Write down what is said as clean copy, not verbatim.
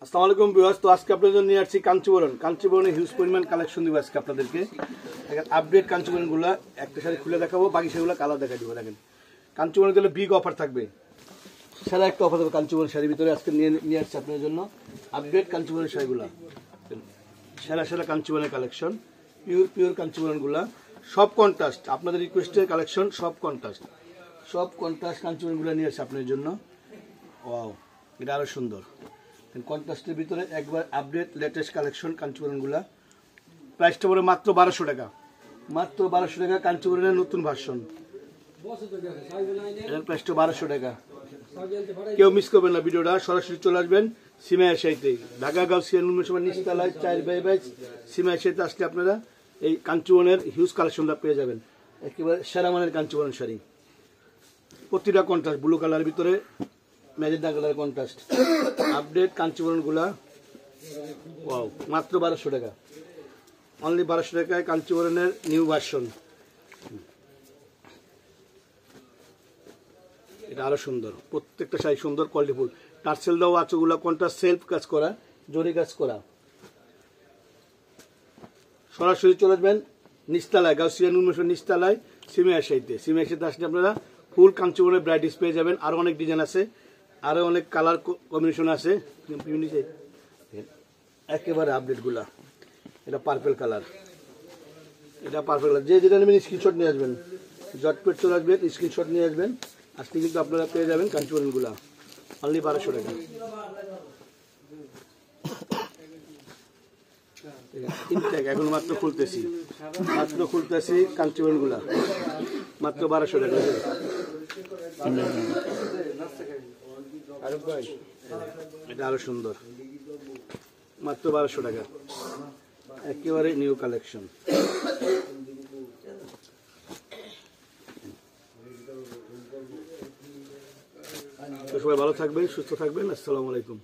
আসসালামু আলাইকুম ভিউয়ার্স। তো আজকে আপনাদের জন্য নিয়ে আসছি কাঞ্চিবরণের হিউজ পরিমাণ কালেকশন দিব আজকে আপনাদেরকে। দেখেন আপডেট কাঞ্চিবরণগুলো একটা শাড়ি খুলে দেখাবো, বাকি সেগুলো কালার দেখা দিব। দেখেন কাঞ্চিবরণের জন্য বিগ অফার থাকবে, সেরা একটা অফার থাকবে কাঞ্চিবরণ শাড়ির ভিতরে। আজকে নিয়ে আসছি আপনাদের জন্য আপডেট কাঞ্চিবরণের শাড়িগুলো, সেরা সেরা কাঞ্চিবরণের কালেকশন, পিওর কাঞ্চিবরণগুলো, সব কন্ট্রাস্ট, আপনাদের রিকোয়েস্টের কালেকশন, সব কন্ট্রাস্ট কাঞ্চিবরণগুলো নিয়ে আসছে আপনাদের জন্য। ওয়াও, এটা আরও সুন্দর। কন্ট্রাস্টের ভিতরে একবার আপডেট লেটেস্ট কালেকশন কাঞ্চিবরণগুলা। প্রাইসটা পড়ে মাত্র 1200 টাকা, মাত্র 1200 টাকা কাঞ্চিবরণের নতুন ভার্সন। এর প্রাইসটা 1200 টাকা। কেউ মিস করবেন না ভিডিওটা, সরাসরি চলে আসবেন সিমাইয়ের সাইতে, ঢাকা গাউসিয়া নুনসভা নিচতলায় 4/5 সিমাইয়ের সাইতে আসলে আপনারা এই কাঞ্চিবরণের হিউজ কালেকশনটা পেয়ে যাবেন। একেবারে সেরা মানের কাঞ্চিবরণ শাড়ি, প্রতিটা কন্ট্রাস্ট, ব্লু কালারের ভিতরে ম্যাজেন্টা কালার কন্ট্রাস্ট, আপডেট কাঞ্চিবরণগুলা। ওয়াও, মাত্র 1200 টাকা, অনলি 1200 টাকায় কাঞ্চিবরণের নিউ ভার্সন। এটা আরো সুন্দর, প্রত্যেকটা শাড়ি সুন্দর, কোয়ালিটিফুল। টার্সেল দেওয়া আঁচগুলা কন্ট্রাস্ট, সেলফ কাজ করা, জরি কাজ করা। সরাসরি চলে আসবেন নিচতলায়, গাউসিয়া নুনসভা নিচতলায় সিমাইয়ের সাইতে আসলে আপনারা ফুল কাঞ্চিবরণের ব্রাইটিস পেয়ে যাবেন। আরো অনেক ডিজাইন আছে, আরো অনেক কালার কম্বিনেশন আছে। একেবারে আপডেটগুলা, এটা পার্পল কালার, যে যেটা নেবেন স্ক্রিনশট নিয়ে আসবেন, জটপেট চলে আসবেন, স্ক্রিনশট নিয়ে আসবেন। আজকে কিন্তু আপনারা পেয়ে যাবেন কাঞ্চিবরণগুলা অনলি 1200 টাকা। এখন মাত্র খুলতেছি কাঞ্চিবরণগুলা মাত্র 1200 টাকা। এটা আরো সুন্দর, মাত্র 1200 টাকা, একেবারে নিউ কালেকশন। সবাই ভালো থাকবেন, সুস্থ থাকবেন। আসসালামু আলাইকুম।